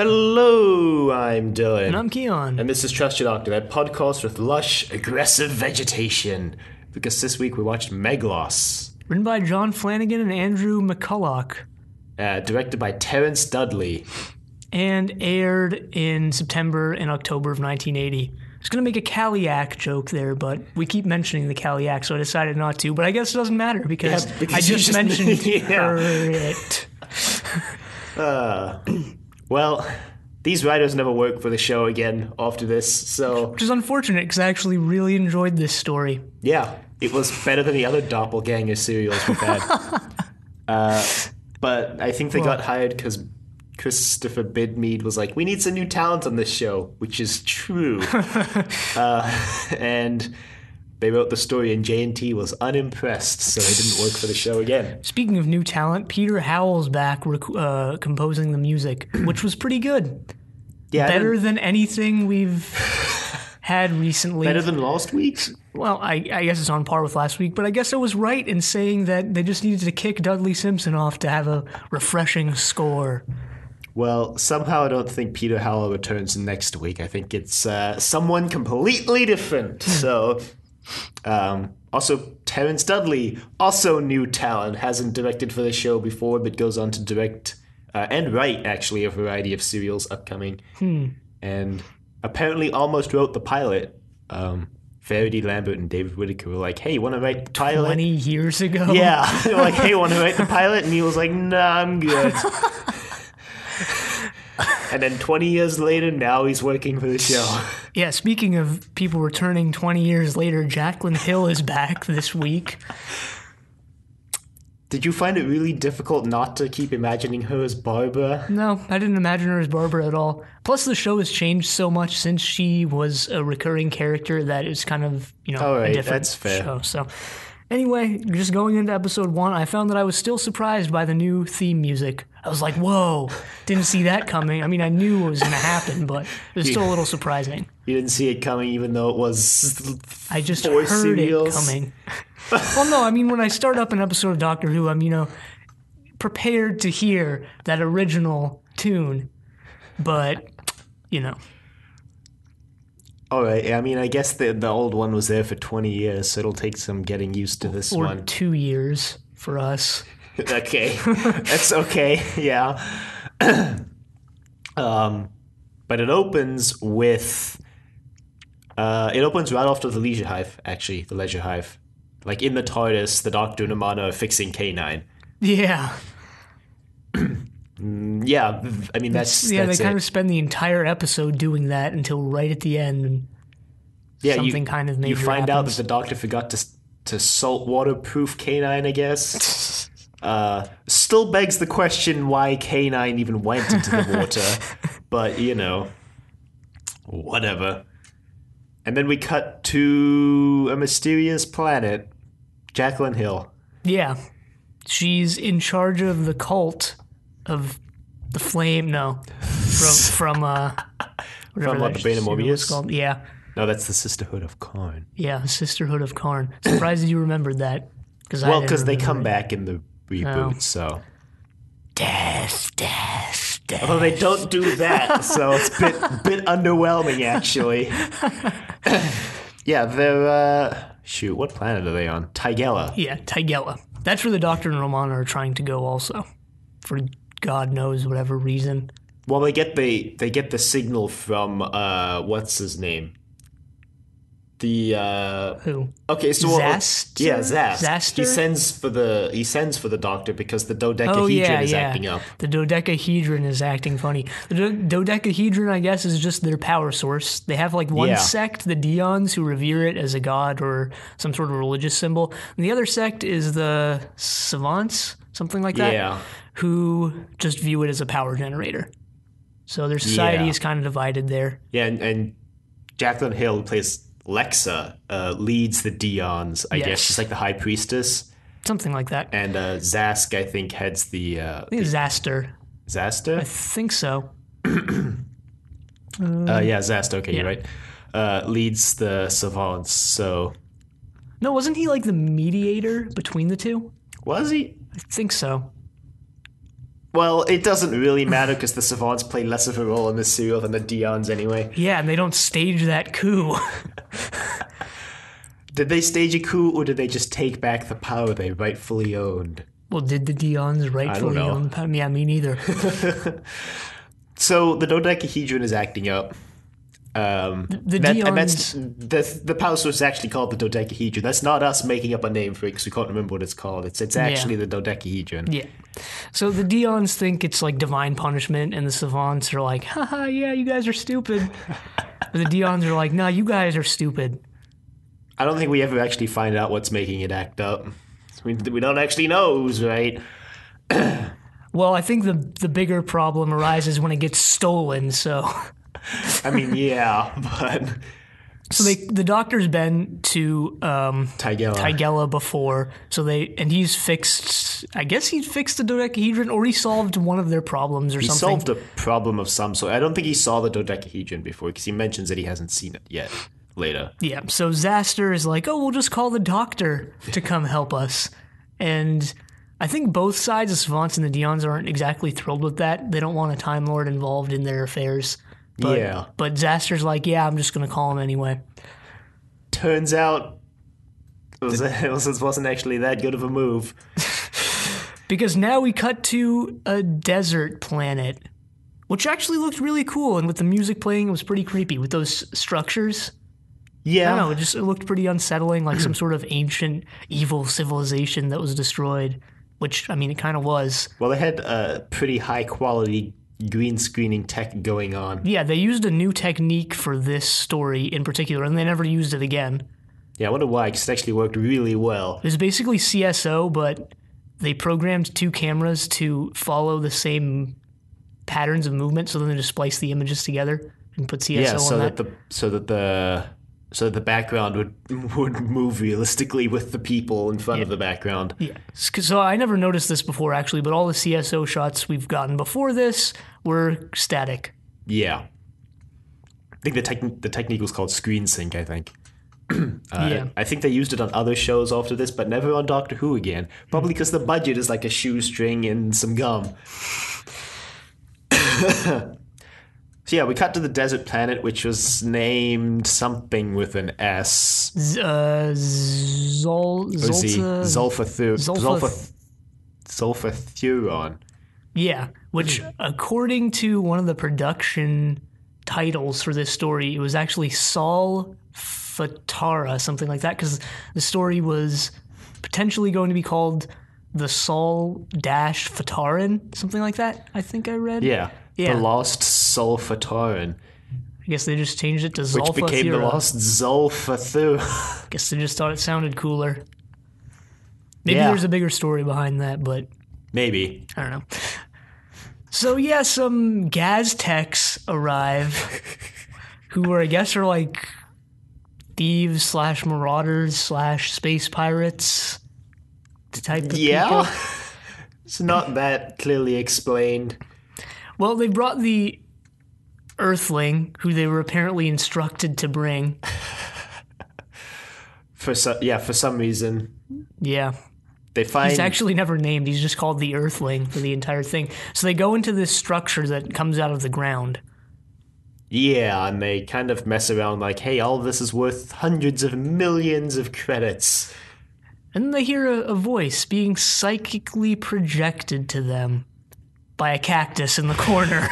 Hello, I'm Dylan. And I'm Kiyan. And this is Trust Your Doctor, that podcast with lush, aggressive vegetation. Because this week we watched Meglos. Written by John Flanagan and Andrew McCulloch. Directed by Terrence Dudley. And aired in September and October of 1980. I was going to make a Cailleach joke there, but we keep mentioning the Cailleach, so I decided not to. But I guess it doesn't matter because I just mentioned it. Well, these writers never work for the show again after this, so... Which is unfortunate, because I actually really enjoyed this story. Yeah, it was better than the other doppelganger serials we've had. But I think they got hired because Christopher Bidmead was like, we need some new talent on this show, which is true. And they wrote the story, and J&T was unimpressed, so they didn't work for the show again. Speaking of new talent, Peter Howell's back composing the music, which was pretty good. Yeah, better than anything we've had recently. Better than last week's? Well, I guess it's on par with last week, but I guess I was right in saying that they just needed to kick Dudley Simpson off to have a refreshing score. Well, somehow I don't think Peter Howell returns next week. I think it's someone completely different. So... also, Terrence Dudley, also new talent, hasn't directed for the show before, but goes on to direct and write, actually, a variety of serials upcoming. And apparently almost wrote the pilot. Verity Lambert and David Whitaker were like, hey, you want to write the pilot? 20 years ago? Yeah. They were like, hey, you want to write the pilot? And he was like, nah, I'm good. And then 20 years later, now he's working for the show. Yeah, speaking of people returning 20 years later, Jaclyn Hill is back this week. Did you find it really difficult not to keep imagining her as Barbara? No, I didn't imagine her as Barbara at all. Plus, the show has changed so much since she was a recurring character that it's kind of, a different show. So, anyway, just going into episode 1, I found that I was still surprised by the new theme music. I was like, whoa, didn't see that coming. I mean, I knew it was going to happen, but it was still a little surprising. You didn't see it coming even though it was I just heard serials. It coming. Well, no, I mean, when I start up an episode of Doctor Who, I'm, prepared to hear that original tune, but, All right, I mean, I guess the old one was there for 20 years, so it'll take some getting used to this one. Or 2 years for us. Okay, that's okay, yeah. But it opens with... it opens right after the Leisure Hive, actually, the Leisure Hive. Like, in the TARDIS, the Doctor and Amana are fixing K9. Yeah. Yeah, I mean, that's they kind of spend the entire episode doing that until right at the end. And something kind of major you find happens. out that the Doctor forgot to salt waterproof K9, I guess. Still begs the question why K9 even went into the water. But, whatever. And then we cut to a mysterious planet, Jaclyn Hill. Yeah. She's in charge of the cult of the Flame. No. From what, the Bane of Morbius? Called. Yeah. No, that's the Sisterhood of Karn. Yeah, the Sisterhood of Karn. Surprised you remembered that. Because they come back in the reboot, so... Death. Although they don't do that, so it's a bit underwhelming, actually. Yeah, they're... shoot, what planet are they on? Tigella. Yeah, Tigella. That's where the Doctor and Romana are trying to go also. For God knows whatever reason. Well, they get the signal from, what's his name? The who? Okay, so Zast? Yeah, Zast. Zaster? He sends for the Doctor because the dodecahedron is acting up. The dodecahedron is acting funny. The dodecahedron, I guess, is just their power source. They have one sect, the Dions, who revere it as a god or some sort of religious symbol. And the other sect is the Savants, something like that, who just view it as a power generator. So their society is kind of divided there. Yeah, and Jaclyn Hill, who plays Lexa, leads the Dions, I guess. She's like the High Priestess. Something like that. And Zask, I think, heads the... I think it's Zaster. Zaster? I think so. Zast, okay, you're right. Leads the Savants, so... No, wasn't he the mediator between the two? Was he? I think so. Well, it doesn't really matter because the savants play less of a role in this serial than the Dions anyway. Yeah, and they don't stage that coup. Did they stage a coup, or did they just take back the power they rightfully owned? Well, did the Dions rightfully own the power? Yeah, me neither. So the dodecahedron is acting up. The power source is actually called the dodecahedron. That's not us making up a name for it because we can't remember what it's called. It's actually the dodecahedron. Yeah. So the Dions think it's like divine punishment, and the savants are like, haha, yeah, you guys are stupid. But the Dions are like, nah, you guys are stupid. I don't think we ever actually find out what's making it act up. We don't actually know who's right. Well, I think the bigger problem arises when it gets stolen, so... I mean, yeah, but... So the doctor's been to Cailleach before, he's fixed... I guess he fixed the dodecahedron, or he solved one of their problems or something. He solved a problem of some sort. I don't think he saw the dodecahedron before, because he mentions that he hasn't seen it yet later. Yeah, so Zaster is like, oh, we'll just call the doctor to come help us. And... I think both sides, the savants and the Dions, aren't exactly thrilled with that. They don't want a Time Lord involved in their affairs. But Zaster's like, yeah, I'm just going to call him anyway. Turns out it wasn't actually that good of a move. Because now we cut to a desert planet, which actually looked really cool. And with the music playing, it was pretty creepy with those structures. Yeah. I don't know, it looked pretty unsettling, like some sort of ancient evil civilization that was destroyed. Which, I mean, it kind of was. Well, they had a pretty high-quality green screening tech going on. Yeah, they used a new technique for this story in particular, and they never used it again. Yeah, I wonder why, because it actually worked really well. It was basically CSO, but they programmed two cameras to follow the same patterns of movement, so then they just splice the images together and put CSO on that. So the background would move realistically with the people in front of the background. Yeah. So I never noticed this before, actually, but all the CSO shots we've gotten before this were static. Yeah. I think the technique was called screen sync, I think. Yeah. I think they used it on other shows after this, but never on Doctor Who again. Probably because the budget is like a shoestring and some gum. So yeah, we cut to the desert planet, which was named something with an S. Zolfa-Thura. Yeah, which according to one of the production titles for this story, it was actually Solfatara, something like that, because the story was potentially going to be called the Sol-Fataran, something like that, I think I read. Yeah. The Lost Solfataran. I guess they just changed it to Zolfa-Thura. Which became the Lost Zolfa-Thura. Guess they just thought it sounded cooler. Maybe there's a bigger story behind that, but... Maybe. I don't know. So yeah, some Gaztecs arrive, who I guess are like thieves / marauders / space pirates type of people. It's not that clearly explained. Well, they brought the Earthling, who they were apparently instructed to bring. For some reason. Yeah. He's actually never named. He's just called the Earthling for the entire thing. So they go into this structure that comes out of the ground. Yeah, and they kind of mess around like, hey, all of this is worth hundreds of millions of credits. And then they hear a voice being psychically projected to them by a cactus in the corner.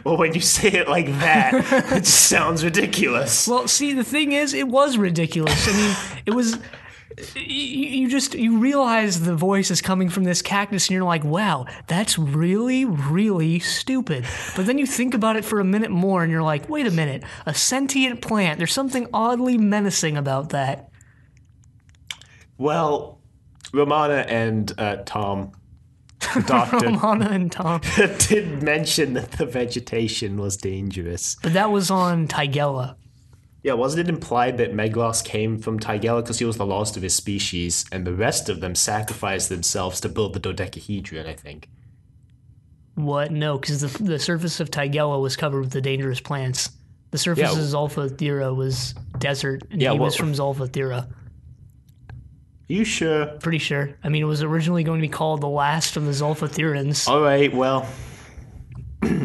Well, when you say it like that, it sounds ridiculous. Well, see, the thing is, it was ridiculous. I mean, it was... You realize the voice is coming from this cactus, and you're like, wow, that's really, really stupid. But then you think about it for a minute more, and you're like, wait a minute, a sentient plant. There's something oddly menacing about that. Well, Romana and Tom, the doctor, Romana and Tom did mention that the vegetation was dangerous. But that was on Cailleach. Yeah, wasn't it implied that Meglos came from Cailleach because he was the last of his species, and the rest of them sacrificed themselves to build the dodecahedron, I think? What? No, because the surface of Cailleach was covered with the dangerous plants. The surface of Zolfa-Thura was desert, and he was from Zolfa-Thura. You sure? Pretty sure. I mean, it was originally going to be called the last of the Zolfa-Thurans. All right, well.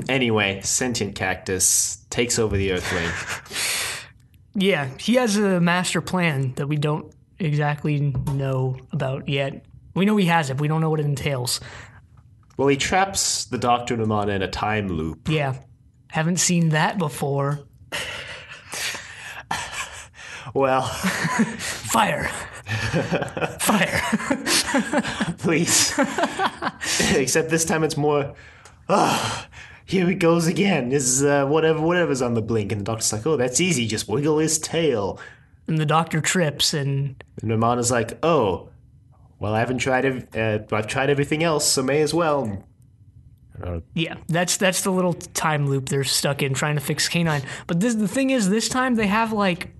Anyway, sentient cactus takes over the Earthling. Yeah, he has a master plan that we don't exactly know about yet. We know he has it, but we don't know what it entails. Well, he traps the Doctor and Amana in a time loop. Yeah, haven't seen that before. Well... Fire! Fire! Please. Except this time it's more... here he goes again. This is whatever's on the blink. And the Doctor's like, oh, that's easy. Just wiggle his tail. And the Doctor trips and Amana's like, oh... Well, I've tried everything else, so may as well. Yeah, that's the little time loop they're stuck in trying to fix K9. But the thing is, this time they have like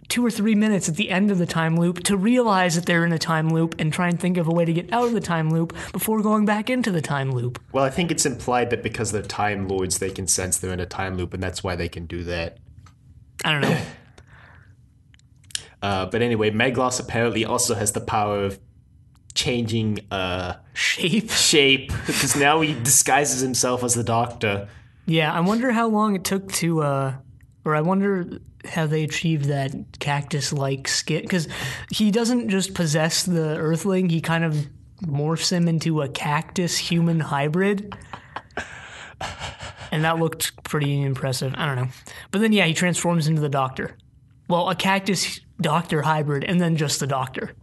2 or 3 minutes at the end of the time loop to realize that they're in a time loop and try and think of a way to get out of the time loop before going back into the time loop. Well, I think it's implied that because they're time lords, they can sense they're in a time loop, and that's why they can do that. I don't know. But anyway, Meglos apparently also has the power of changing shape because now he disguises himself as the Doctor. Yeah, I wonder how long it took to or I wonder how they achieved that cactus-like skin, because he doesn't just possess the Earthling, he kind of morphs him into a cactus-human hybrid. And that looked pretty impressive. I don't know. But then, yeah, he transforms into the Doctor. Well, a cactus-Doctor hybrid, and then just the Doctor.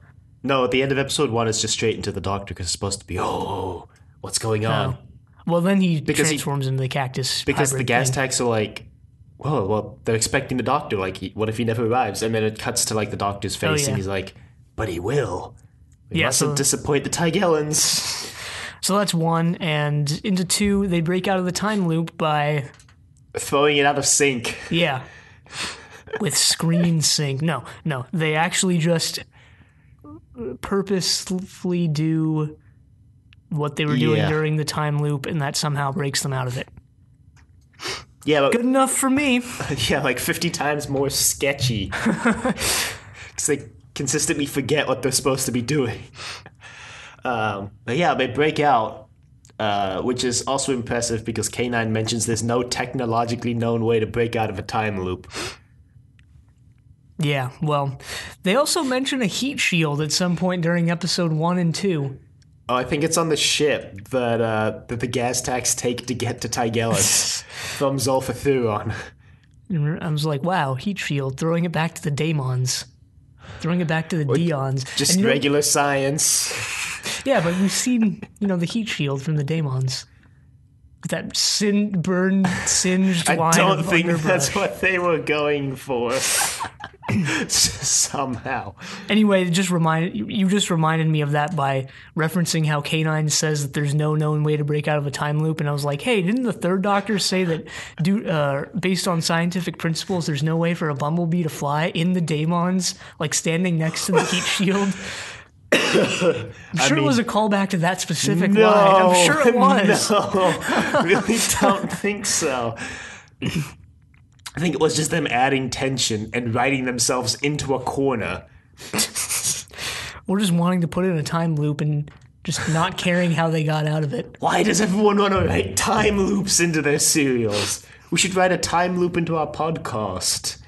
No, at the end of episode 1, it's just straight into the Doctor because it's supposed to be, oh, what's going on? Oh. Well, then he transforms into the cactus because hybrid the gas tags are like, whoa, well, they're expecting the Doctor. Like, what if he never arrives? And then it cuts to, like, the Doctor's face, and he's like, but he will. We mustn't disappoint the Tygellans. So that's 1, and into 2, they break out of the time loop by... throwing it out of sync. Yeah. With screen sync. No. They actually just purposefully do what they were doing during the time loop, and that somehow breaks them out of it. Yeah, but, good enough for me. Yeah, like 50 times more sketchy. Because they consistently forget what they're supposed to be doing. But yeah, they break out, which is also impressive because K9 mentions there's no technologically known way to break out of a time loop. Yeah, well, they also mention a heat shield at some point during episode 1 and 2. Oh, I think it's on the ship that the gas tags take to get to Tygellus from Zolfa-Thura. I was like, wow, heat shield, throwing it back to the daemons. Throwing it back to the Deons. Just regular science. Yeah, but we've seen, the heat shield from the daemons. That burned, singed line I don't of think underbrush. that's what they were going for. Somehow. Anyway, you just reminded me of that by referencing how K9 says that there's no known way to break out of a time loop, and I was like, hey, didn't the third Doctor say that based on scientific principles, there's no way for a bumblebee to fly in the daemons, like standing next to the heat shield? I'm sure it was a callback to that specific line. I'm sure it was. No, really don't think so. I think it was just them adding tension and writing themselves into a corner. Or just wanting to put it in a time loop and just not caring how they got out of it. Why does everyone want to write time loops into their serials? We should write a time loop into our podcast.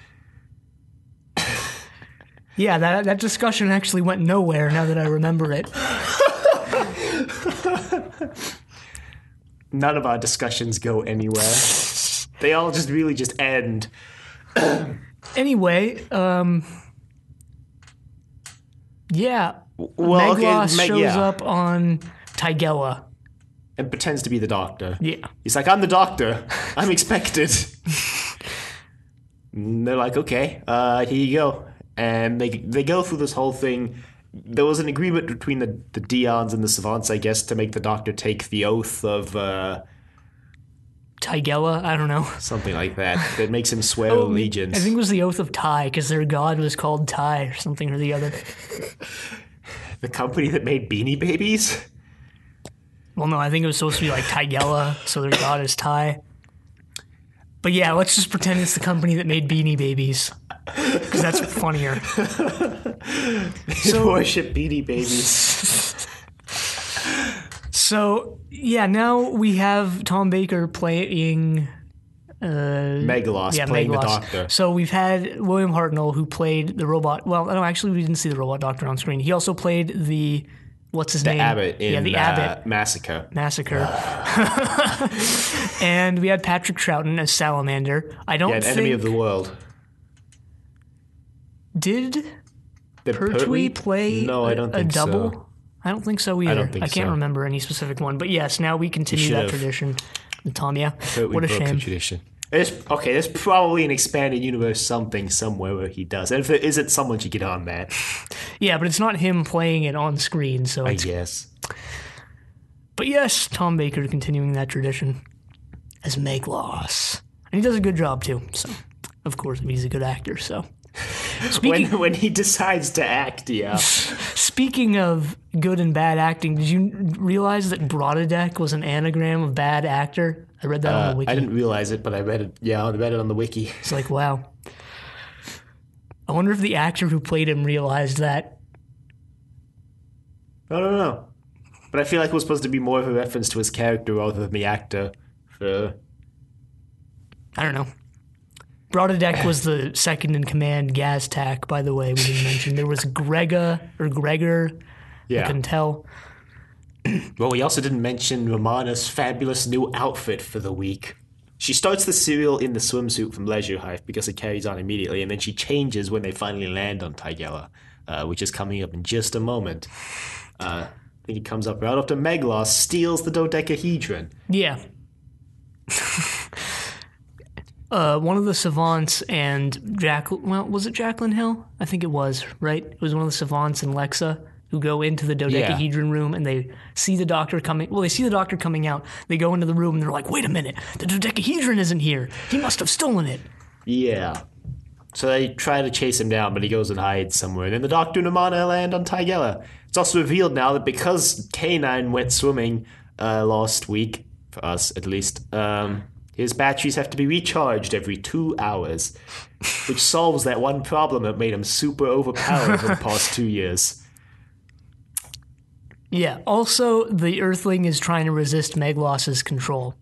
Yeah, that discussion actually went nowhere now that I remember it. None of our discussions go anywhere. They all just end. Anyway, yeah. Well, Meglos shows up on Tygella. And pretends to be the Doctor. Yeah. He's like, I'm the Doctor. I'm expected. And they're like, okay, here you go. And they go through this whole thing. There was an agreement between the Deons and the Savants, I guess, to make the Doctor take the oath of... Tygella? I don't know. Something like that. That makes him swear allegiance. I think it was the oath of Ty, because their god was called Ty or something or the other. The company that made Beanie Babies? Well, no, I think it was supposed to be like Tygella, so their god is Ty. But yeah, let's just pretend it's the company that made Beanie Babies. because that's funnier. So worship Beanie Babies. So yeah, now we have Tom Baker playing Meglos, playing Meglos. the Doctor. So we've had William Hartnell, who played the robot. Well, no, actually, we didn't see the robot doctor on screen. He also played the what's his name? Abbott in the Abbott Massacre. And we had Patrick Troughton as Salamander. I don't think Enemy of the World. Did Pertwee play no, I don't think a double? So. I don't think so either. I don't think I can't so. remember any specific one. But yes, now we continue that tradition. Tom, yeah. What a shame. Tradition. There's probably an expanded universe somewhere where he does. And if there isn't, someone should get on that. Yeah, but it's not him playing it on screen, so I guess. But yes, Tom Baker continuing that tradition as Meglos. And he does a good job too, so of course he's a good actor, so. When he decides to act, yeah. Speaking of good and bad acting, did you realize that Brodadek was an anagram of bad actor? I read that on the wiki. I didn't realize it, but I read it. Yeah, I read it on the wiki. It's like, wow. I wonder if the actor who played him realized that. I don't know. But I feel like it was supposed to be more of a reference to his character rather than the actor. I don't know. Brodadek was the second in command Gaztak, by the way, we didn't mention. There was Gregor. Yeah. I couldn't tell. Well, we also didn't mention Romana's fabulous new outfit for the week. She starts the serial in the swimsuit from Leisure Hive because it carries on immediately, and then she changes when they finally land on Cailleach, which is coming up in just a moment. I think it comes up right after Meglos steals the dodecahedron. Yeah. One of the savants and was it Jacqueline Hill? I think it was, right? It was one of the savants and Lexa who go into the dodecahedron room and they see the doctor coming. Well, they see the doctor coming out. They go into the room and they're like, wait a minute, the dodecahedron isn't here. He must have stolen it. Yeah. So they try to chase him down, but he goes and hides somewhere. And then the doctor and Romana land on Cailleach. It's also revealed now that because K9 went swimming last week, for us at least, his batteries have to be recharged every 2 hours, which solves that one problem that made him super overpowered for the past 2 years. Yeah, also, the Earthling is trying to resist Meglos's control.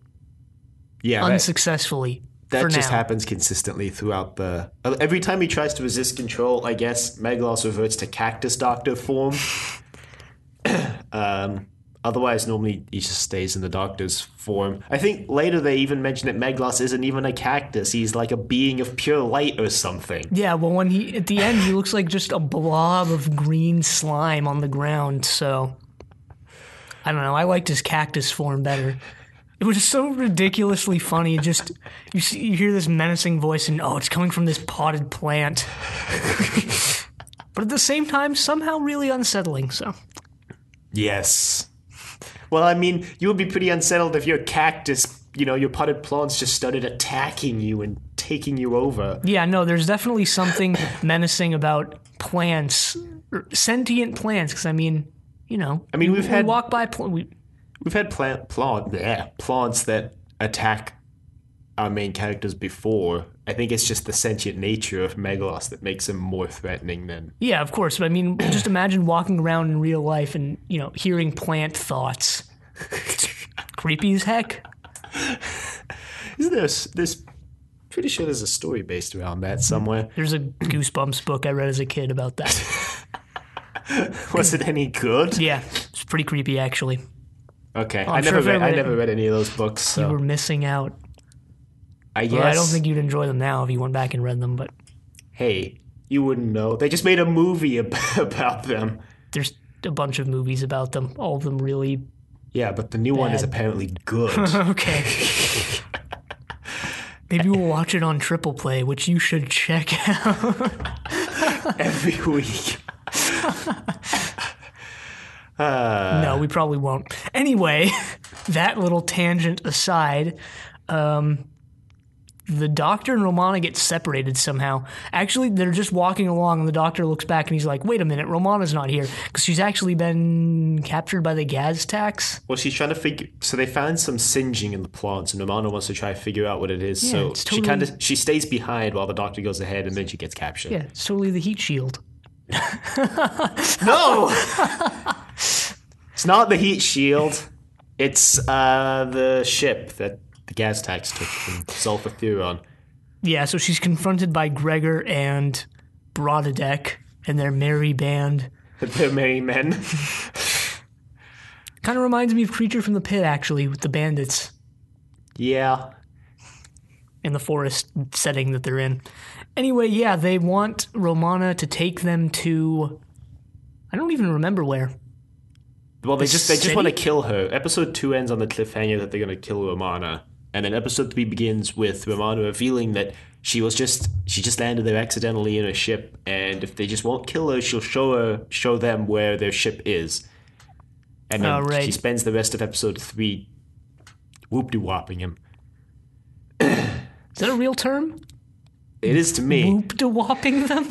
Yeah, unsuccessfully. That just happens consistently throughout the... Every time he tries to resist control, I guess, Meglos reverts to Cactus Doctor form. Otherwise, normally he just stays in the Doctor's form. I think later they even mention that Meglos isn't even a cactus. He's like a being of pure light or something. Yeah, well, when at the end, he looks like just a blob of green slime on the ground, so... I don't know, I liked his cactus form better. It was so ridiculously funny. Just you hear this menacing voice, and it's coming from this potted plant. But at the same time, somehow really unsettling. So, yes. Well, I mean, you would be pretty unsettled if your cactus, your potted plants just started attacking you and taking you over. Yeah, no, there's definitely something menacing about plants, sentient plants. Because we've had walk by. We've had plants that attack our main characters before. I think it's just the sentient nature of Meglos that makes him more threatening than... Yeah, of course. But just imagine walking around in real life and, hearing plant thoughts. It's creepy as heck. Isn't there's pretty sure there's a story based around that somewhere. There's a Goosebumps book I read as a kid about that. Was it any good? Yeah, it's pretty creepy, actually. Okay, I never read any of those books. So. You were missing out. I guess. Well, I don't think you'd enjoy them now if you went back and read them, but... Hey, you wouldn't know. They just made a movie about them. There's a bunch of movies about them, all of them really... Yeah, but the new one is apparently good. Okay. Maybe we'll watch it on Triple Play, which you should check out. Every week. No, we probably won't. Anyway, that little tangent aside, the doctor and Romana get separated somehow. Actually, they're just walking along, and the doctor looks back, and he's like, wait a minute, Romana's not here, because she's actually been captured by the Gaztax. Well, she's trying to figure... So they found some singeing in the plants, and Romana wants to try to figure out what it is. Yeah, so she stays behind while the doctor goes ahead, and then she gets captured. Yeah, it's totally the heat shield. No! It's not the heat shield. It's the ship that the Gaztax took from Zolfa-Thura on. Yeah, so she's confronted by Gregor and Brodadek and their merry band. They're merry men. Kind of reminds me of Creature from the Pit, actually, with the bandits. Yeah. In the forest setting that they're in. Anyway, yeah, they want Romana to take them to... I don't even remember where. Well, they just want to kill her. Episode 2 ends on the cliffhanger that they're going to kill Romana. And then episode 3 begins with Romana revealing that she just landed there accidentally in a ship, and if they just won't kill her, she'll show them where their ship is. And then she spends the rest of episode 3 whoop-de-whopping him. Is that a real term? It is to me. Whoop-de-whopping them?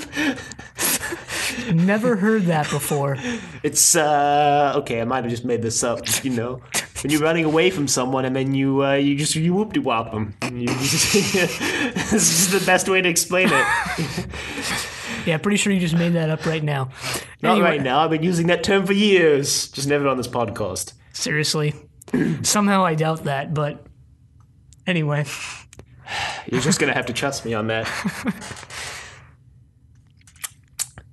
Never heard that before. It's, okay, I might have just made this up, you know. When you're running away from someone and then you whoop-de-whop them. This is the best way to explain it. Yeah, pretty sure you just made that up right now. Not right now. I've been using that term for years. Just never on this podcast. Seriously. Somehow I doubt that, but anyway. You're just going to have to trust me on that.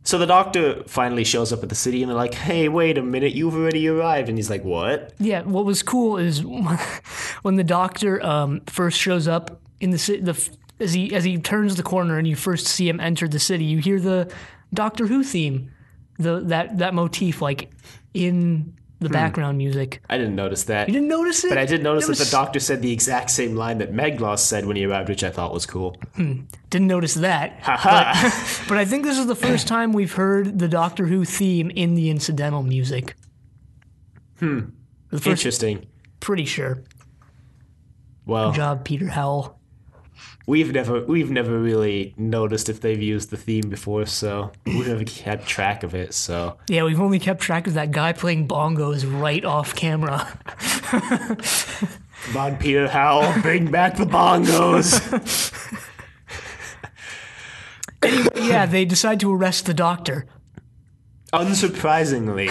So the doctor finally shows up at the city, and they're like, hey, wait a minute, you've already arrived. And he's like, what? Yeah, what was cool is when the doctor first shows up in the city, as he turns the corner and you first see him enter the city, you hear the Doctor Who theme, that motif, like, in the background music. I didn't notice that. You didn't notice it? But I did notice that the doctor said the exact same line that Meglos said when he arrived, which I thought was cool. Didn't notice that. But I think this is the first time we've heard the Doctor Who theme in the incidental music. Interesting. Pretty sure. Well, good job, Peter Howell. We've never really noticed if they've used the theme before, so we've never kept track of it. So yeah, we've only kept track of that guy playing bongos right off camera. Come on, Peter Howell, bring back the bongos. Anyway, yeah, they decide to arrest the doctor. Unsurprisingly.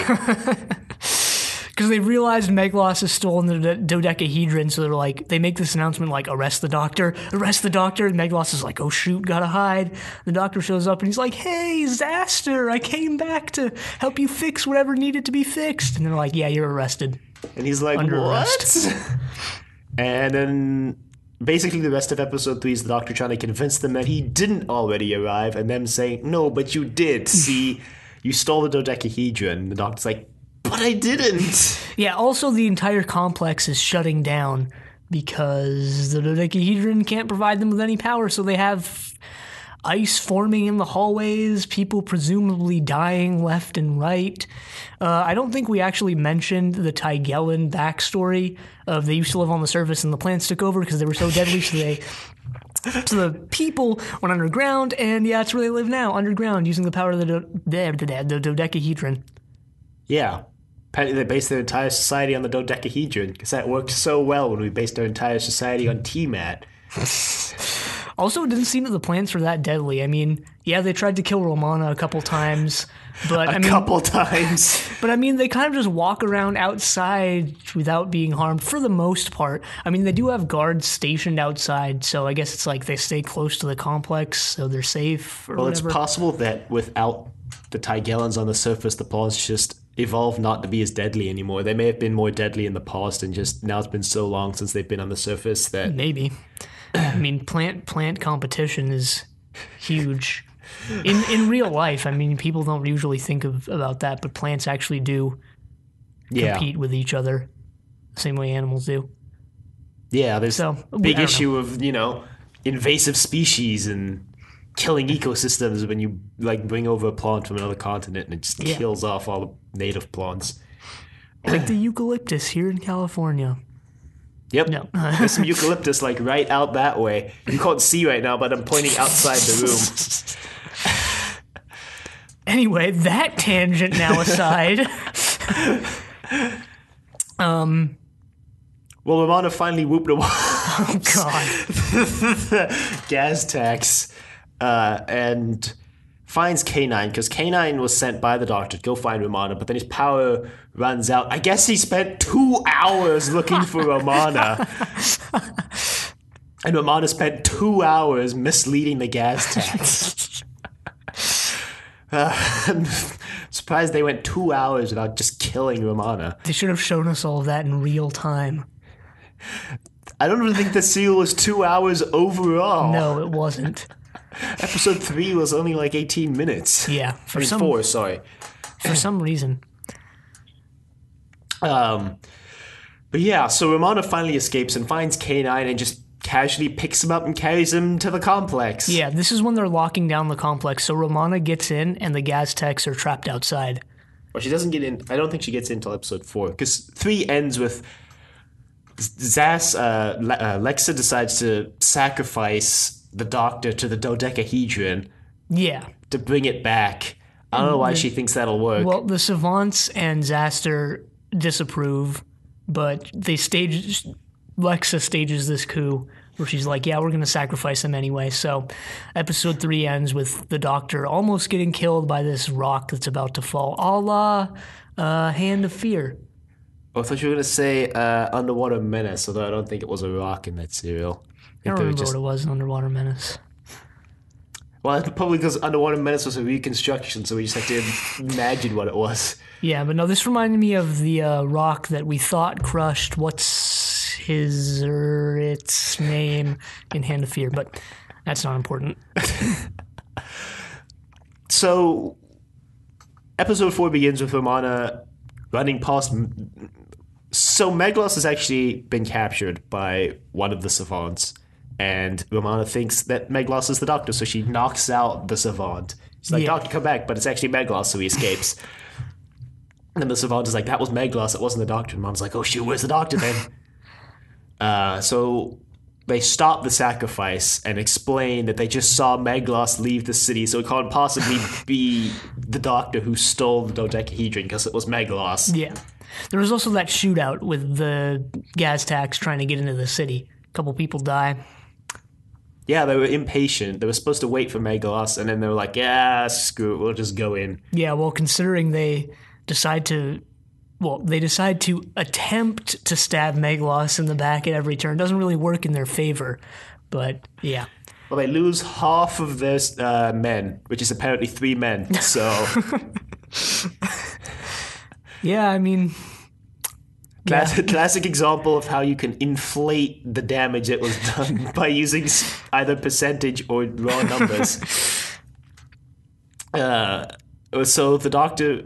Because they realized Meglos has stolen the dodecahedron, so they're like, they make this announcement like, arrest the doctor, and Meglos is like, oh shoot, gotta hide. The doctor shows up and he's like, hey, Zaster, I came back to help you fix whatever needed to be fixed. And they're like, yeah, you're arrested. And he's like, under what? Arrest. And then basically the rest of episode 3 is the doctor trying to convince them that he didn't already arrive, and them saying, no, but you did. See, you stole the dodecahedron. And the doctor's like, but I didn't. Yeah, also the entire complex is shutting down because the dodecahedron can't provide them with any power, so they have ice forming in the hallways, people presumably dying left and right. I don't think we actually mentioned the Tygellen backstory of they used to live on the surface and the plants took over because they were so deadly, so the people went underground, and yeah, that's where they live now, underground, using the power of the dodecahedron. Yeah. Apparently they based their entire society on the dodecahedron, because that worked so well when we based our entire society on T-Mat. Also, it didn't seem that the plants were that deadly. I mean, yeah, they tried to kill Romana a couple times, but But I mean, they kind of just walk around outside without being harmed for the most part. I mean, they do have guards stationed outside, so I guess it's like they stay close to the complex, so they're safe. Or whatever. It's possible that without the Tygellons on the surface, the plants just evolved not to be as deadly anymore. They may have been more deadly in the past, and just now it's been so long since they've been on the surface that maybe. I mean, plant competition is huge in real life. I mean, people don't usually think about that, but plants actually do compete with each other the same way animals do. Yeah, there's a big issue of, invasive species and killing ecosystems when you bring over a plant from another continent and it just kills off all the native plants. Like the eucalyptus here in California. Yep. No. There's some eucalyptus like right out that way. You can't see right now, but I'm pointing outside the room. Anyway, that tangent now aside. Well, Romana finally whooped a Oh, God. gas tax and finds K9 because K9 was sent by the doctor to go find Romana, but then his power runs out. I guess he spent 2 hours looking for Romana. And Romana spent 2 hours misleading the gas tax. I'm surprised they went 2 hours without just killing Romana. They should have shown us all of that in real time. I don't even think the serial was 2 hours overall. No, it wasn't. Episode 3 was only like 18 minutes. Yeah. For 4, sorry. For some reason. But yeah, so Romana finally escapes and finds K9 and just casually picks him up and carries him to the complex. Yeah, this is when they're locking down the complex. So Romana gets in and the Gaztecs are trapped outside. Well, she doesn't get in. I don't think she gets in until episode 4. Because 3 ends with Lexa decides to sacrifice the doctor to the dodecahedron. Yeah. To bring it back. I don't know why she thinks that'll work. Well, the Savants and Zaster disapprove, but Lexa stages this coup where she's like, yeah, we're going to sacrifice him anyway. So episode 3 ends with the doctor almost getting killed by this rock that's about to fall, a la Hand of Fear. Oh, I thought you were going to say Underwater Menace, although I don't think it was a rock in that serial. I don't remember what it was in Underwater Menace. Well, probably because Underwater Menace was a reconstruction, so we just have to imagine what it was. Yeah, but no, this reminded me of the rock that we thought crushed what's its name in Hand of Fear, but that's not important. So, episode 4 begins with Romana running past. So Meglos has actually been captured by one of the savants, and Romana thinks that Meglos is the doctor, so she knocks out the savant. She's like, Doctor, come back, but it's actually Meglos, so he escapes. And then the savant is like, that was Meglos, it wasn't the doctor. And Mom's like, oh shoot, where's the doctor then? So they stop the sacrifice and explain that they just saw Meglos leave the city, so it can't possibly be the doctor who stole the dodecahedron because it was Meglos. Yeah. There was also that shootout with the Gaztecs trying to get into the city. A couple people die. Yeah, they were impatient. They were supposed to wait for Meglos, and then they were like, yeah, screw it, we'll just go in. Yeah, well, considering they decide to attempt to stab Meglos in the back at every turn. Doesn't really work in their favor, but yeah. Well, they lose half of their men, which is apparently 3 men, so... Yeah, I mean... Classic example of how you can inflate the damage that was done by using either percentage or raw numbers. So the doctor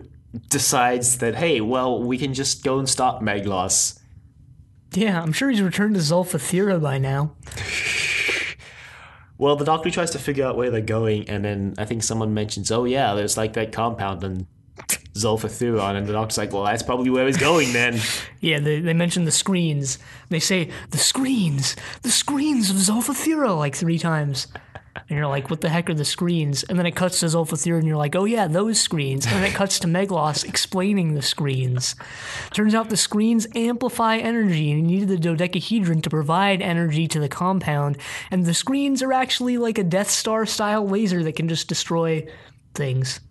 decides that, hey, well, we can just go and stop Meglos. Yeah, I'm sure he's returned to Zolfa-Thura by now. Well, the doctor tries to figure out where they're going, and then I think someone mentions, oh yeah, there's like that compound in Zolfa-Thura, and the doctor's like, well, that's probably where he's going then. Yeah, they mention the screens. They say, the screens of Zolfa-Thura, like 3 times. And you're like, what the heck are the screens? And then it cuts to Zolfa-Thura, and you're like, oh yeah, those screens. And then it cuts to Meglos explaining the screens. Turns out the screens amplify energy, and you needed the dodecahedron to provide energy to the compound. And the screens are actually like a Death Star-style laser that can just destroy things.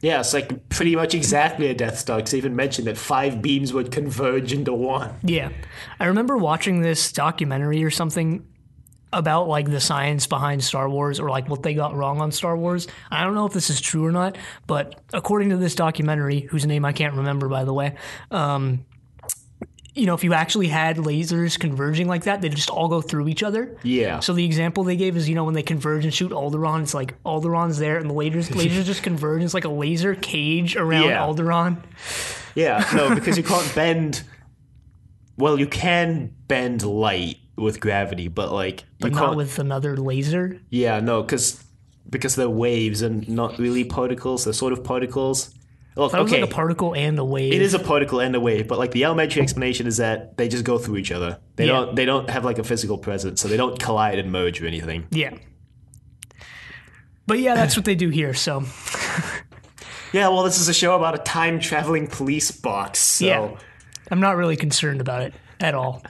Yeah, it's like pretty much exactly a Death Star, because they even mentioned that 5 beams would converge into 1. Yeah. I remember watching this documentary or something about like the science behind Star Wars, or like what they got wrong on Star Wars. I don't know if this is true or not, but according to this documentary, whose name I can't remember, by the way, if you actually had lasers converging like that, they'd just all go through each other. Yeah. So the example they gave is, when they converge and shoot Alderaan, it's like Alderaan's there and the lasers just converge. It's like a laser cage around Alderaan. Yeah, no, because you can't bend... Well, you can bend light with gravity, but like... But not with another laser? Yeah, no, because they're waves and not really particles. They're sort of particles. Look, That was like a particle and a wave. It is a particle and a wave, but like the elementary explanation is that they just go through each other. They don't have like a physical presence, so they don't collide and merge or anything. Yeah. But yeah, that's what they do here, so. Yeah, well, this is a show about a time-traveling police box, so. Yeah. I'm not really concerned about it at all.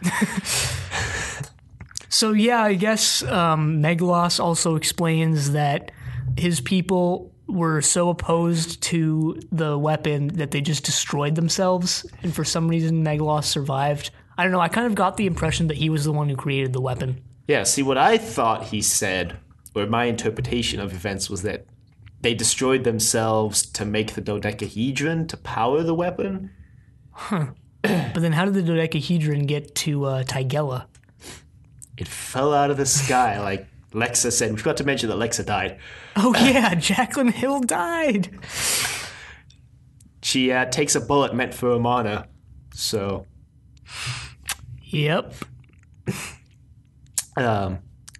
So yeah, I guess Meglos also explains that his people were so opposed to the weapon that they just destroyed themselves, and for some reason Meglos survived. I don't know, I kind of got the impression that he was the one who created the weapon. Yeah, see, what I thought he said, or my interpretation of events, was that they destroyed themselves to make the dodecahedron to power the weapon. Huh. But then how did the dodecahedron get to Cailleach? It fell out of the sky, like Lexa said. We forgot to mention that Lexa died. Oh yeah, Jacqueline Hill died. She takes a bullet meant for Romana, so... Yep.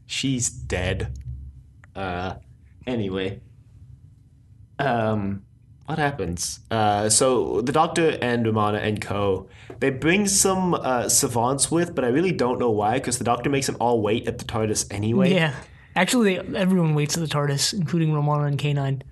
She's dead. Anyway. What happens? So the Doctor and Romana and co, they bring some savants with, but I really don't know why, because the Doctor makes them all wait at the TARDIS anyway. Yeah. Actually, everyone waits at the TARDIS, including Romana and K9.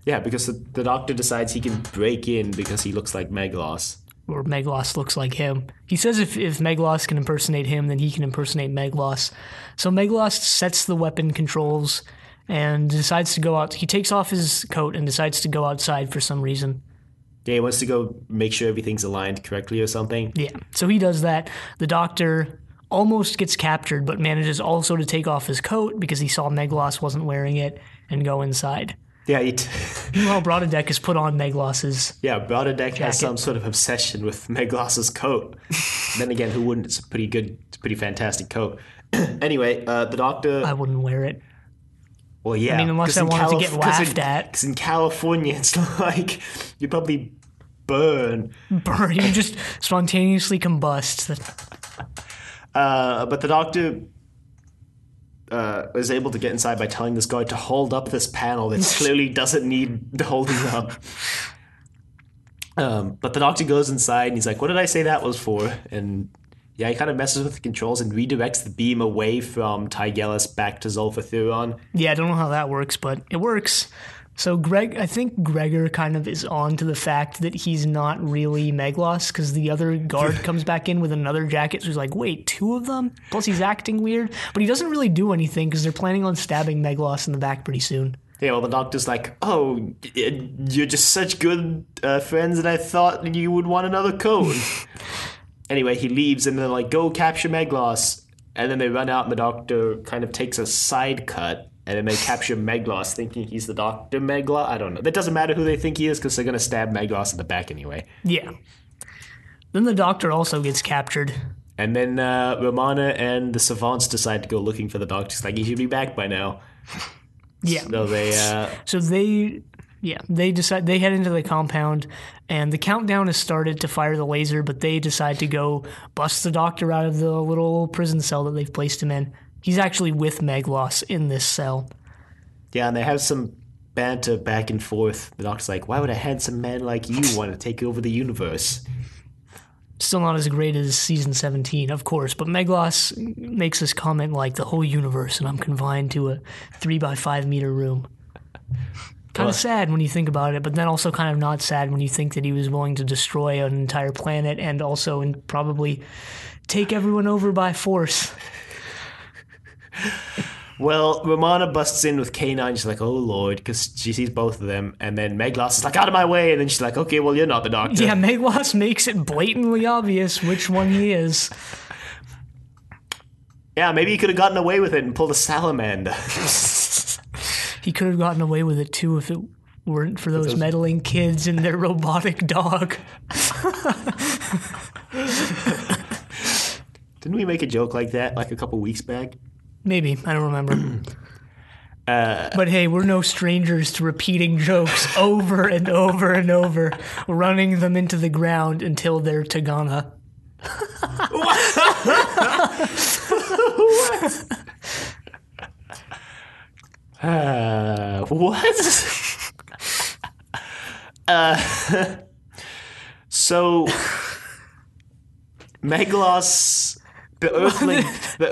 Yeah, because the Doctor decides he can break in because he looks like Meglos. Or Meglos looks like him. He says if Meglos can impersonate him, then he can impersonate Meglos. So Meglos sets the weapon controls and decides to go out. He takes off his coat and decides to go outside for some reason. Yeah, he wants to go make sure everything's aligned correctly or something. Yeah, so he does that. The Doctor almost gets captured, but manages also to take off his coat because he saw Meglos wasn't wearing it and go inside. Yeah, Meanwhile, Brodadek has put on Meglos's Brodadek has some sort of obsession with Meglos's coat. Then again, who wouldn't? It's a pretty fantastic coat. Anyway, the Doctor... I wouldn't wear it. Well, yeah. I mean, unless I wanted to get laughed at. Because in California, it's like, you'd probably burn. Burn. You just spontaneously combust. But the Doctor is able to get inside by telling this guard to hold up this panel that clearly doesn't need holding up. But the Doctor goes inside and he's like, what did I say that was for? And yeah, he kind of messes with the controls and redirects the beam away from Cailleach back to Zolfa-Thura. Yeah, I don't know how that works, but it works. So I think Gregor kind of is on to the fact that he's not really Meglos, because the other guard comes back in with another jacket, so he's like, wait, two of them? Plus he's acting weird, but he doesn't really do anything because they're planning on stabbing Meglos in the back pretty soon. Yeah, well, the Doctor's like, oh, you're just such good friends that I thought you would want another coat. Anyway, he leaves and they're like, go capture Meglos. And then they run out and the Doctor kind of takes a side cut. And then they capture Meglos thinking he's the Dr. Meglos. I don't know. That doesn't matter who they think he is because they're going to stab Meglos in the back anyway. Yeah. Then the Doctor also gets captured. And then Romana and the savants decide to go looking for the Doctor. It's like, he should be back by now. Yeah. So they decide, they head into the compound and the countdown is started to fire the laser, but they decide to go bust the Doctor out of the little prison cell that they've placed him in. He's actually with Meglos in this cell. Yeah, and they have some banter back and forth. The Doctor's like, why would a handsome man like you want to take over the universe? Still not as great as season 17, of course, but Meglos makes this comment like, the whole universe, and I'm confined to a 3x5 meter room. Kind of sad when you think about it, but then also kind of not sad when you think that he was willing to destroy an entire planet and also probably take everyone over by force. Well, Romana busts in with K9. She's like, oh, Lord, because she sees both of them. And then Meglos is like, out of my way. And then she's like, okay, well, you're not the Doctor. Yeah, Meglos makes it blatantly obvious which one he is. Yeah, maybe he could have gotten away with it and pulled a salamander. He could have gotten away with it, too, if it weren't for those meddling kids and their robotic dog. Didn't we make a joke like that like a couple weeks back? Maybe. I don't remember. But hey, we're no strangers to repeating jokes over and over and over, running them into the ground until they're Tagana. What? So, Meglos, the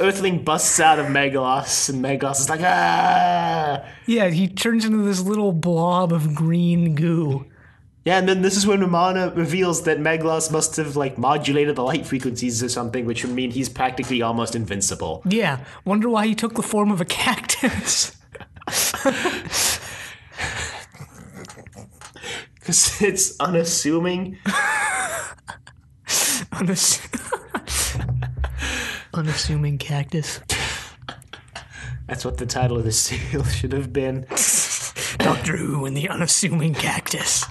Earthling busts out of Meglos, and Meglos is like, ah! Yeah, he turns into this little blob of green goo. Yeah, and then this is when Romana reveals that Meglos must have, like, modulated the light frequencies or something, which would mean he's practically almost invincible. Yeah, wonder why he took the form of a cactus. Because it's unassuming. Unassuming cactus. That's what the title of the serial should have been. Doctor Who and the Unassuming Cactus.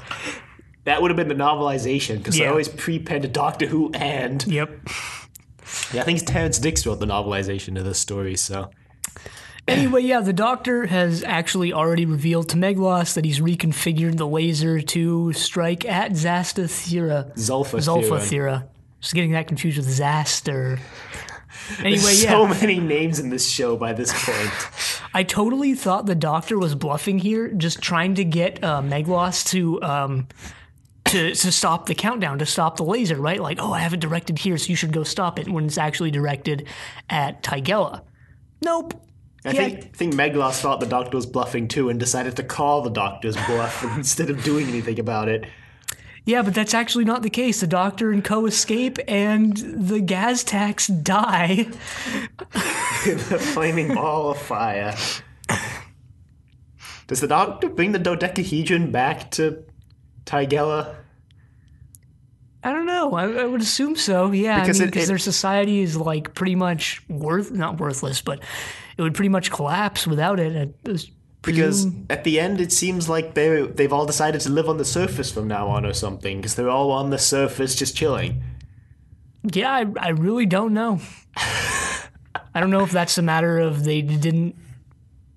That would have been the novelization, because I always pre-penned Doctor Who and... Yep. Yeah, I think Terrence Dix wrote the novelization of this story, so... Anyway, yeah, the Doctor has actually already revealed to Meglos that he's reconfigured the laser to strike at Zolfa-Thura. Zolfa-Thura. Just getting that confused with Zaster. Anyway, There's so many names in this show by this point. I totally thought the Doctor was bluffing here, just trying to get Meglos to stop the countdown, to stop the laser, right? Like, oh, I have it directed here, so you should go stop it, when it's actually directed at Cailleach. Nope. I think Meglos thought the Doctor was bluffing too and decided to call the Doctor's bluff instead of doing anything about it. Yeah, but that's actually not the case. The Doctor and Co. escape, and the Gaztax die. In a flaming ball of fire. Does the Doctor bring the dodecahedron back to Cailleach? I don't know. I would assume so. Yeah, because their society is like pretty much not worthless, but it would pretty much collapse without it. Because at the end, it seems like they've all decided to live on the surface from now on or something, because they're all on the surface just chilling. Yeah, I really don't know. I don't know if that's a matter of it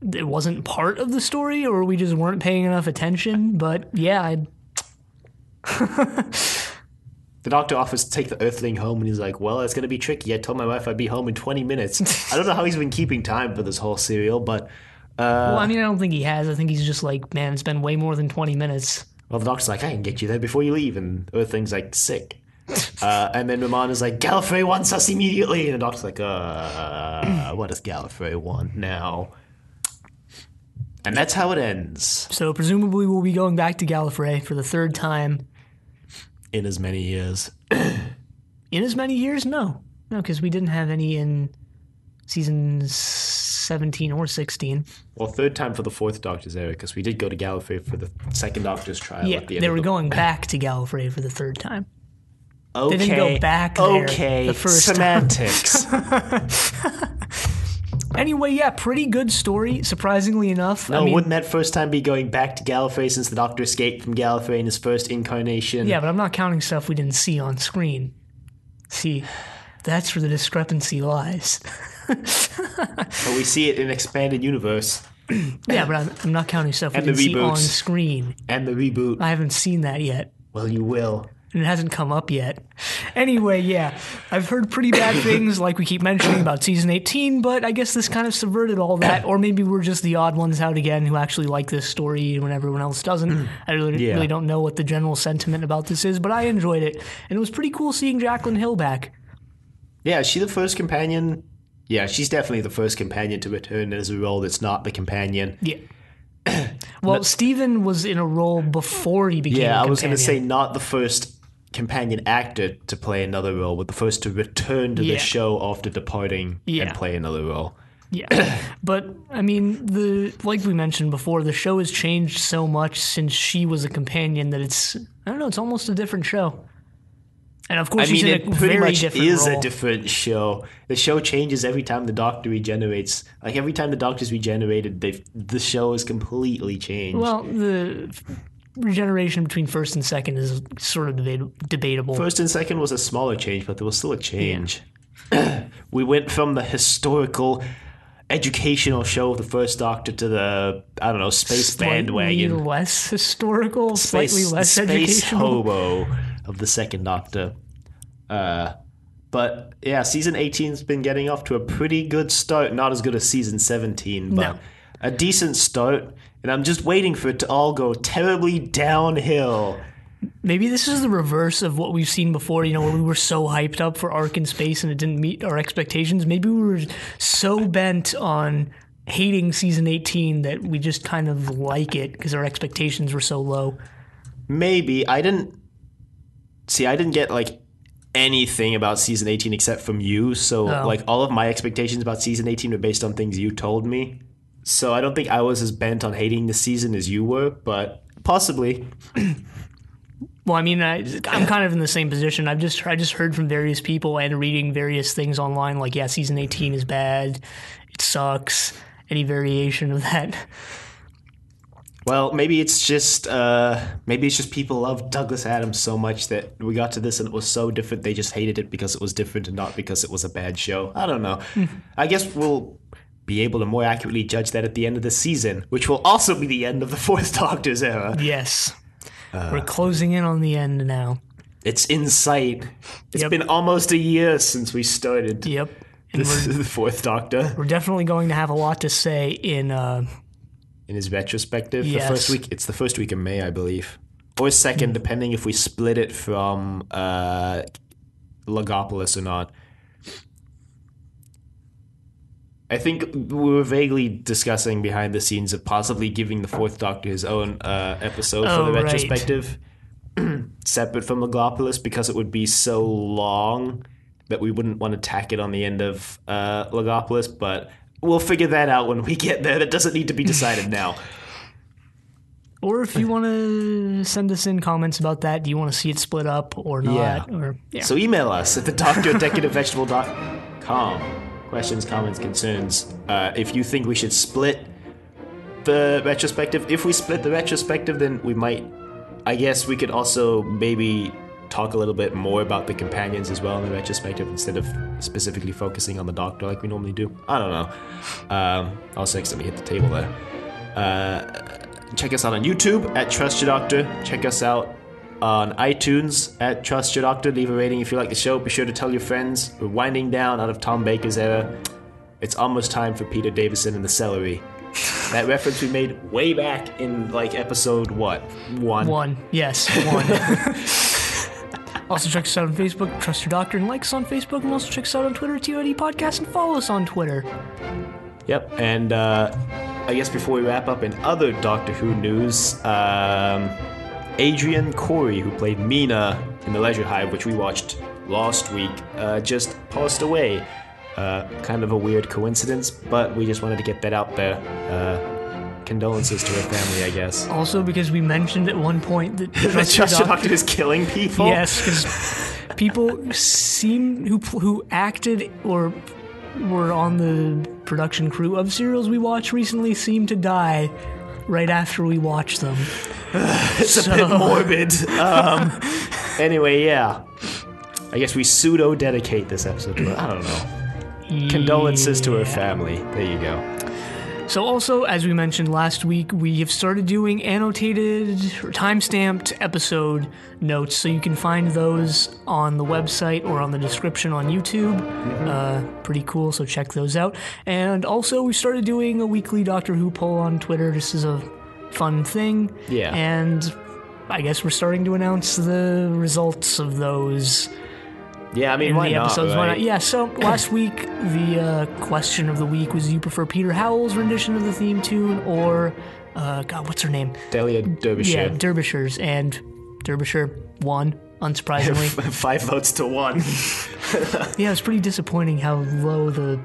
wasn't part of the story, or we just weren't paying enough attention, but yeah, The Doctor offers to take the Earthling home, and he's like, well, it's going to be tricky. I told my wife I'd be home in 20 minutes. I don't know how he's been keeping time for this whole serial, but... well, I don't think he has. I think he's just like, man, it's been way more than 20 minutes. Well, the Doctor's like, I can get you there before you leave, and Earthling's like, sick. And then Romana's like, Gallifrey wants us immediately, and the Doctor's like, what does Gallifrey want now? And that's how it ends. So presumably we'll be going back to Gallifrey for the third time. In as many years. In as many years? No, because we didn't have any in seasons 17 or 16. Well, third time for the fourth Doctor's era, because we did go to Gallifrey for the second Doctor's trial. Yeah, at the end they were going back to Gallifrey for the third time. Okay. They didn't go back there the first semantics. Anyway, yeah, pretty good story, surprisingly enough. No, wouldn't that first time be going back to Gallifrey since the Doctor escaped from Gallifrey in his first incarnation? Yeah, but I'm not counting stuff we didn't see on screen. See, that's where the discrepancy lies. But we see it in expanded universe. Yeah, but I'm not counting stuff we didn't see on screen. And the reboot. I haven't seen that yet. Well, you will. And it hasn't come up yet. Anyway, yeah, I've heard pretty bad things, like we keep mentioning about season 18, but I guess this kind of subverted all that. Or maybe we're just the odd ones out again who actually like this story when everyone else doesn't. I really don't know what the general sentiment about this is, but I enjoyed it. And it was pretty cool seeing Jacqueline Hill back. Yeah, is she the first companion? Yeah, she's definitely the first companion to return as a role that's not the companion. Yeah. Well, Stephen was in a role before he became a companion. Yeah, I was going to say not the first companion actor to play another role, but the first to return to the show after departing and play another role. Yeah, but I mean, like we mentioned before, the show has changed so much since she was a companion that it's almost a different show. And of course, she's in a very different role. It is a different show. The show changes every time the Doctor regenerates. Like every time the Doctor's regenerated, the show is completely changed. Well, the regeneration between first and second is sort of debatable. First and second was a smaller change, but there was still a change. Yeah. We went from the historical, educational show of the first Doctor to the, space bandwagon. Slightly less historical, slightly less educational. Space hobo of the second Doctor. But yeah, season 18's been getting off to a pretty good start. Not as good as season 17, but a decent start. And I'm just waiting for it to all go terribly downhill. Maybe this is the reverse of what we've seen before, where we were so hyped up for Ark in Space and it didn't meet our expectations. Maybe we were so bent on hating season 18 that we just kind of like it because our expectations were so low. Maybe. I didn't get, like, anything about season 18 except from you. So, like, all of my expectations about season 18 were based on things you told me. So I don't think I was as bent on hating the season as you were, but possibly. Well, I mean, I'm kind of in the same position. I just heard from various people and reading various things online, like, yeah, season 18 is bad, it sucks, any variation of that. Well, maybe it's just people love Douglas Adams so much that we got to this and it was so different they just hated it because it was different and not because it was a bad show. I don't know. I guess we'll be able to more accurately judge that at the end of the season, which will also be the end of the Fourth Doctor's era. Yes. We're closing in on the end now. It's in sight. It's been almost a year since we started. Yep. The Fourth Doctor. We're definitely going to have a lot to say in his retrospective. Yes. The first week. It's the first week of May, I believe, or second, depending if we split it from Logopolis or not. I think we were vaguely discussing behind the scenes of possibly giving the Fourth Doctor his own episode for the retrospective, separate from Logopolis, because it would be so long that we wouldn't want to tack it on the end of Logopolis, but we'll figure that out when we get there. That doesn't need to be decided now. Or if you want to send us in comments about that, do you want to see it split up or not? Yeah. So email us at thedoctor@decadentvegetable.com. Questions, comments, concerns. If you think we should split the retrospective, if we split the retrospective, then we might, I guess we could also maybe talk a little bit more about the companions as well in the retrospective instead of specifically focusing on the Doctor like we normally do. I don't know. Also, next time we hit the table there. Check us out on YouTube at Trust Your Doctor. Check us out on iTunes at Trust Your Doctor. Leave a rating if you like the show. Be sure to tell your friends. We're winding down out of Tom Baker's era. It's almost time for Peter Davison and the Celery. That reference we made way back in, like, episode, what? One? Yes, 1. Also check us out on Facebook, Trust Your Doctor, and like us on Facebook, and also check us out on Twitter, TOD Podcast, and follow us on Twitter. Yep, and I guess before we wrap up, in other Doctor Who news, Adrienne Corri, who played Mina in The Leisure Hive, which we watched last week, just passed away. Kind of a weird coincidence, but we just wanted to get that out there. Condolences to her family, I guess. Also, because we mentioned at one point that Trust Your Doctor is killing people? Yes, because people who acted or were on the production crew of serials we watched recently seem to die right after we watch them. It's a bit morbid. Anyway, yeah. I guess we pseudo-dedicate this episode to her. I don't know. Condolences to her family. There you go. So also, as we mentioned last week, we have started doing annotated or time-stamped episode notes, so you can find those on the website or on the description on YouTube. Pretty cool, so check those out. And also, we started doing a weekly Doctor Who poll on Twitter. This is a fun thing. Yeah. And I guess we're starting to announce the results of those. Yeah, I mean, why not, right? Yeah, so last week, the question of the week was, do you prefer Peter Howell's rendition of the theme tune or, God, what's her name? Delia Derbyshire. Yeah, Derbyshire's, and Derbyshire won, unsurprisingly. 5 votes to 1. Yeah, it was pretty disappointing how low the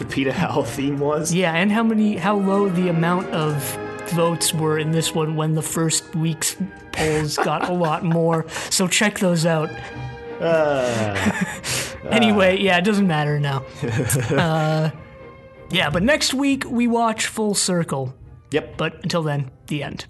Peter Howell theme was. Yeah, and how low the amount of votes were in this one when the first week's polls got a lot more, so check those out. Anyway, yeah, it doesn't matter now. Yeah, but next week we watch Full Circle. Yep. But until then, the end.